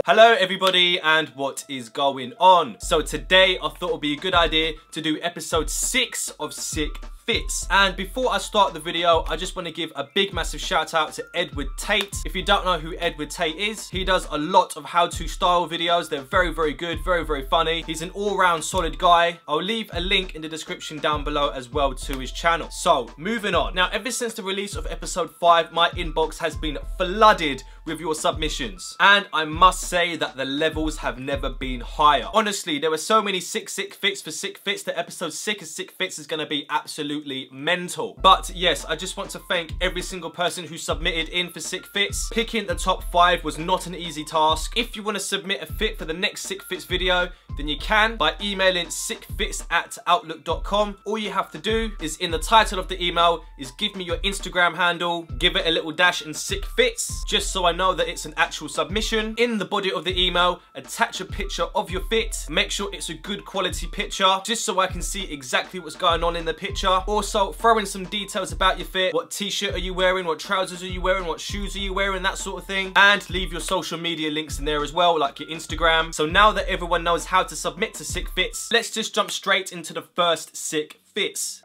Hello everybody, and what is going on? So today I thought it would be a good idea to do episode 6 of Sick Fits. And before I start the video, I just want to give a big massive shout out to Edward Tate. If you don't know who Edward Tate is, he does a lot of how-to style videos. They're very good, very funny. He's an all-round solid guy. I'll leave a link in the description down below as well to his channel. So moving on. Now, ever since the release of episode 5, my inbox has been flooded with your submissions, and I must say that the levels have never been higher. Honestly, there were so many sick fits for Sick Fits that episode 6 of Sick Fits is going to be absolutely mental. But yes, I just want to thank every single person who submitted in for Sick Fits. Picking the top 5 was not an easy task. If you want to submit a fit for the next Sick Fits video, then you can by emailing sicckfits@outlook.com. All you have to do is, in the title of the email, is give me your Instagram handle, give it a little dash and Sick Fits, just so I know that it's an actual submission. In the body of the email, attach a picture of your fit. Make sure it's a good quality picture, just so I can see exactly what's going on in the picture. Also, throw in some details about your fit. What t-shirt are you wearing? What trousers are you wearing? What shoes are you wearing? That sort of thing. And leave your social media links in there as well, like your Instagram. So now that everyone knows how to submit to Sick Fits, let's just jump straight into the first Sick Fits.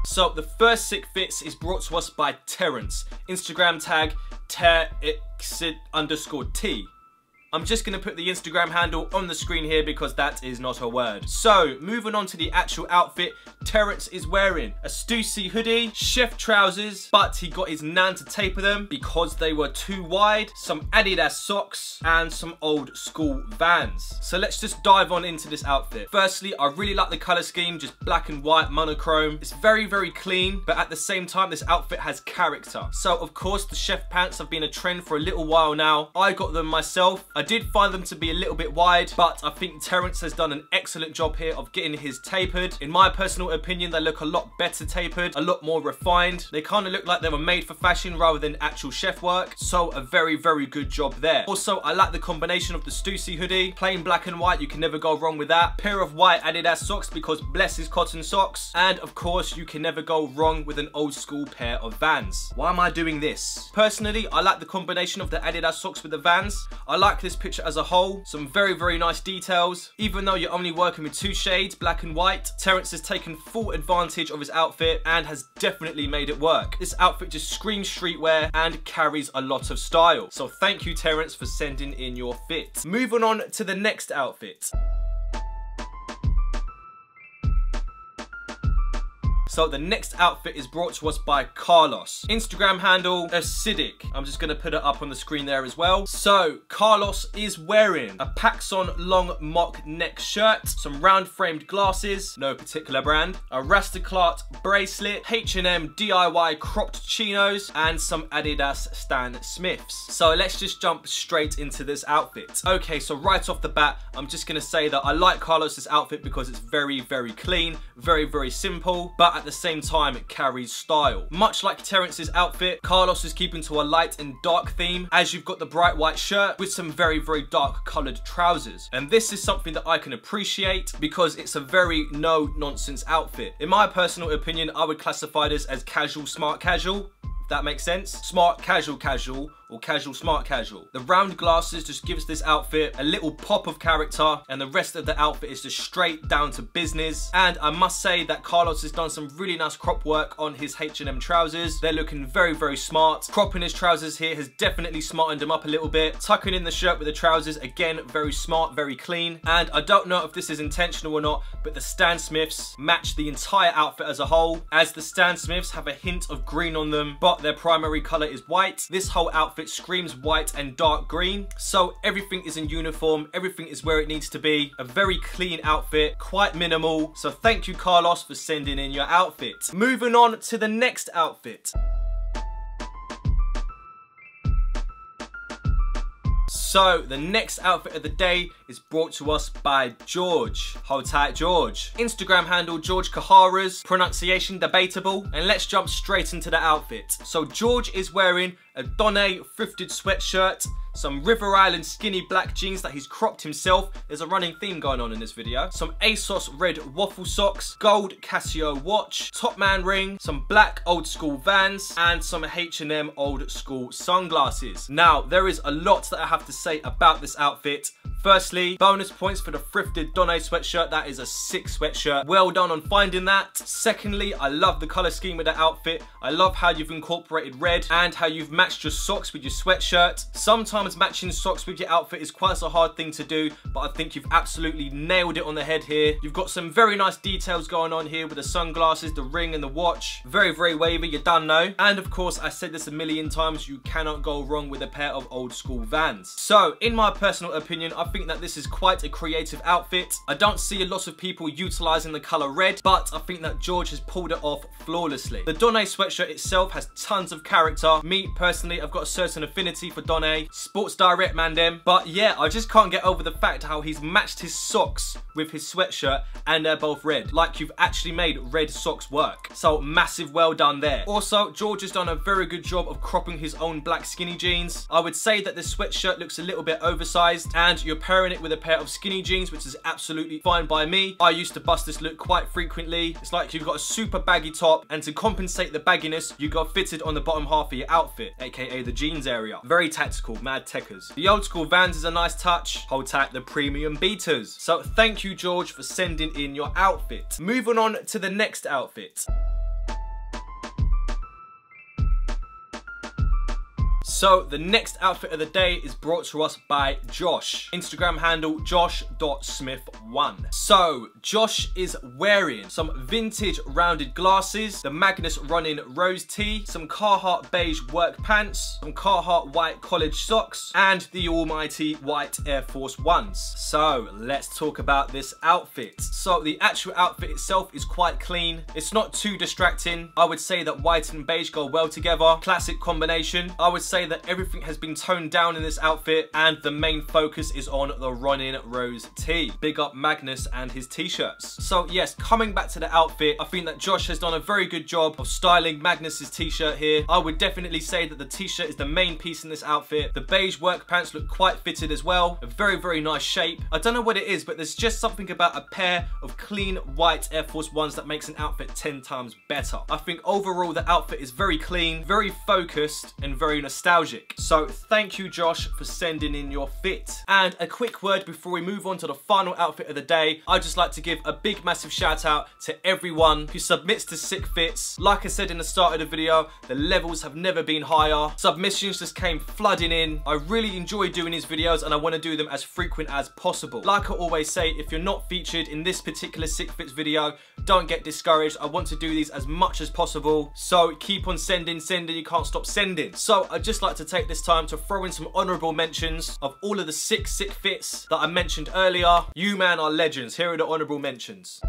So the first Sick Fits is brought to us by Terrence. Instagram tag terxid_t. I'm just going to put the Instagram handle on the screen here because that is not a word. So, moving on to the actual outfit, Terrence is wearing a stussy hoodie, chef trousers, but he got his nan to taper them because they were too wide, some Adidas socks, and some old school Vans. So let's just dive on into this outfit. Firstly, I really like the colour scheme, just black and white, monochrome. It's very clean, but at the same time, this outfit has character. So, of course, the chef pants have been a trend for a little while now. I got them myself. I did find them to be a little bit wide, but I think Terrence has done an excellent job here of getting his tapered. In my personal opinion, they look a lot better tapered, a lot more refined. They kind of look like they were made for fashion rather than actual chef work. So a very good job there. Also, I like the combination of the stussy hoodie, plain black and white, you can never go wrong with that. Pair of white Adidas socks because bless his cotton socks. And of course, you can never go wrong with an old school pair of Vans. Why am I doing this? Personally, I like the combination of the Adidas socks with the Vans. I like this picture as a whole. Some very nice details. Even though you're only working with 2 shades, black and white, Terrence has taken full advantage of his outfit and has definitely made it work. This outfit just screams streetwear and carries a lot of style. So thank you, Terrence, for sending in your fit. Moving on to the next outfit. So the next outfit is brought to us by Carlos. Instagram handle, acidic. I'm just gonna put it up on the screen there as well. So Carlos is wearing a pacsun long mock neck shirt, some round framed glasses, no particular brand, a rastaclat bracelet, H&M DIY cropped chinos, and some Adidas Stan Smiths. So let's just jump straight into this outfit. Okay, so right off the bat, I'm just gonna say that I like Carlos's outfit because it's very clean, very simple, but at the same time it carries style. Much like Terrence's outfit, Carlos is keeping to a light and dark theme, as you've got the bright white shirt with some very dark coloured trousers. And this is something that I can appreciate because it's a very no-nonsense outfit. In my personal opinion, I would classify this as casual, smart casual. That makes sense. Smart casual or casual smart casual. The round glasses just gives this outfit a little pop of character, and the rest of the outfit is just straight down to business. And I must say that Carlos has done some really nice crop work on his H&M trousers. They're looking very smart. Cropping his trousers here has definitely smartened him up a little bit. Tucking in the shirt with the trousers, again, very smart, very clean. And I don't know if this is intentional or not, but the Stan Smiths match the entire outfit as a whole, as the Stan Smiths have a hint of green on them, but their primary color is white. This whole outfit screams white and dark green, so everything is in uniform, everything is where it needs to be. A very clean outfit, quite minimal. So thank you, Carlos, for sending in your outfit. Moving on to the next outfit. So the next outfit of the day is brought to us by George. Hold tight, George. Instagram handle George Kahara's, pronunciation debatable, and let's jump straight into the outfit. So George is wearing a donnay thrifted sweatshirt, some River Island skinny black jeans that he's cropped himself. There's a running theme going on in this video. Some ASOS red waffle socks, gold Casio watch, top man ring, some black old school Vans, and some H&M old school sunglasses. Now, there is a lot that I have to say about this outfit. Firstly, bonus points for the thrifted donnay sweatshirt. That is a sick sweatshirt. Well done on finding that. Secondly, I love the color scheme of the outfit. I love how you've incorporated red and how you've matched your socks with your sweatshirt. Sometimes matching socks with your outfit is quite a hard thing to do, but I think you've absolutely nailed it on the head here. You've got some very nice details going on here with the sunglasses, the ring and the watch. Very, very wavy, you done know. And of course, I said this a million times, you cannot go wrong with a pair of old school Vans. So, in my personal opinion, I think that this is quite a creative outfit. I don't see a lot of people utilizing the color red, but I think that George has pulled it off flawlessly. The donnay sweatshirt itself has tons of character. Me, personally, I've got a certain affinity for donnay. Sports Direct man them. But yeah, I just can't get over the fact how he's matched his socks with his sweatshirt and they're both red. Like you've actually made red socks work. So massive well done there. Also, George has done a very good job of cropping his own black skinny jeans. I would say that this sweatshirt looks a little bit oversized and you're pairing it with a pair of skinny jeans, which is absolutely fine by me. I used to bust this look quite frequently. It's like you've got a super baggy top and to compensate the bagginess, you got fitted on the bottom half of your outfit, aka the jeans area. Very tactical, mad techers. The old school Vans is a nice touch. Hold tight the premium beaters. So thank you, George, for sending in your outfit. Moving on to the next outfit. So the next outfit of the day is brought to us by Josh. Instagram handle josh.smith1. So Josh is wearing some vintage rounded glasses, the Magnus running rose tee, some Carhartt beige work pants, some Carhartt white college socks, and the almighty white Air Force Ones. So let's talk about this outfit. So the actual outfit itself is quite clean. It's not too distracting. I would say that white and beige go well together. Classic combination. I would say that everything has been toned down in this outfit and the main focus is on the running rose tee. Big up Magnus and his t-shirts. So yes, coming back to the outfit, I think that Josh has done a very good job of styling Magnus's t-shirt here. I would definitely say that the t-shirt is the main piece in this outfit. The beige work pants look quite fitted as well. A very, very nice shape. I don't know what it is, but there's just something about a pair of clean white Air Force Ones that makes an outfit 10 times better. I think overall the outfit is very clean, very focused, and very nostalgic. So thank you, Josh, for sending in your fit. And a quick word before we move on to the final outfit of the day. I'd just like to give a big massive shout out to everyone who submits to Sick Fits. Like I said in the start of the video, the levels have never been higher. Submissions just came flooding in. I really enjoy doing these videos and I want to do them as frequent as possible. Like I always say, if you're not featured in this particular Sick Fits video, don't get discouraged. I want to do these as much as possible. So keep on sending, you can't stop sending. So I'd just like to take this time to throw in some honourable mentions of all of the sick fits that I mentioned earlier. You man are legends. Here are the honourable mentions.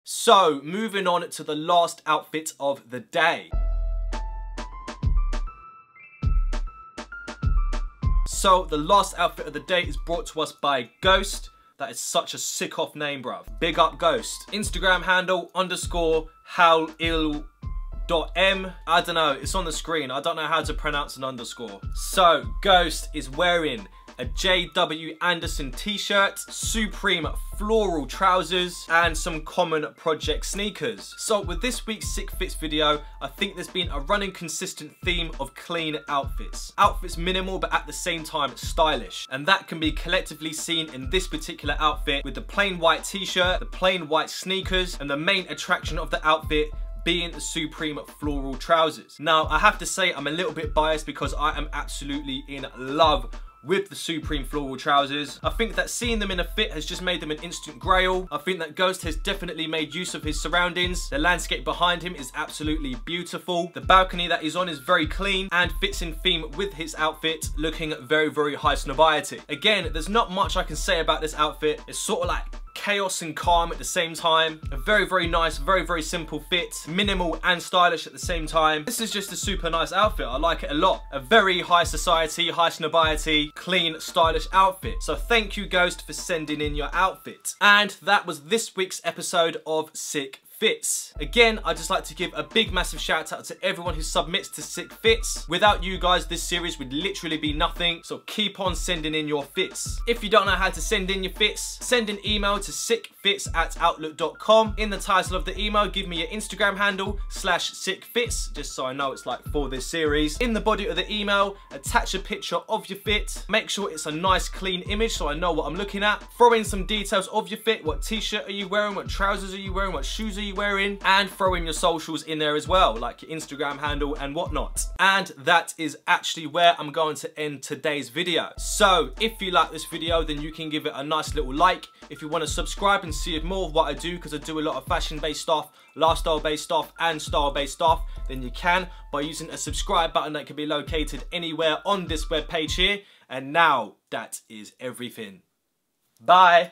So, moving on to the last outfit of the day. So, the last outfit of the day is brought to us by Ghost. That is such a sick off name, bruv. Big up Ghost. Instagram handle _howil.m. I don't know, it's on the screen. I don't know how to pronounce an underscore. So, Ghost is wearing a J.W. Anderson t-shirt, Supreme floral trousers, and some common project sneakers. So with this week's Sick Fits video, I think there's been a running consistent theme of clean outfits. Outfits minimal but at the same time stylish. And that can be collectively seen in this particular outfit with the plain white t-shirt, the plain white sneakers, and the main attraction of the outfit being the Supreme floral trousers. Now, I have to say I'm a little bit biased because I am absolutely in love with the Supreme floral trousers. I think that seeing them in a fit has just made them an instant grail. I think that Ghost has definitely made use of his surroundings. The landscape behind him is absolutely beautiful. The balcony that he's on is very clean and fits in theme with his outfit, looking very, very high snobiety. Again, there's not much I can say about this outfit. It's sort of like chaos and calm at the same time. A very, very nice, very, very simple fit. Minimal and stylish at the same time. This is just a super nice outfit. I like it a lot. A very high society, high snobiety, clean, stylish outfit. So thank you, Ghost, for sending in your outfit. And that was this week's episode of Sick Fits. Again, I'd just like to give a big massive shout out to everyone who submits to Sick Fits. Without you guys, this series would literally be nothing, so keep on sending in your fits. If you don't know how to send in your fits, send an email to sicckfits@outlook.com. In the title of the email, give me your Instagram handle /sickfits, just so I know it's like for this series. In the body of the email, attach a picture of your fit. Make sure it's a nice clean image so I know what I'm looking at. Throw in some details of your fit. What t-shirt are you wearing? What trousers are you wearing? What shoes are you wearing? And throw in your socials in there as well, like your Instagram handle and whatnot. And that is actually where I'm going to end today's video. So if you like this video, then you can give it a nice little like. If you want to subscribe and see more of what I do, because I do a lot of fashion based stuff, lifestyle based stuff and style based stuff, then you can by using a subscribe button that can be located anywhere on this web page here. And now that is everything. Bye.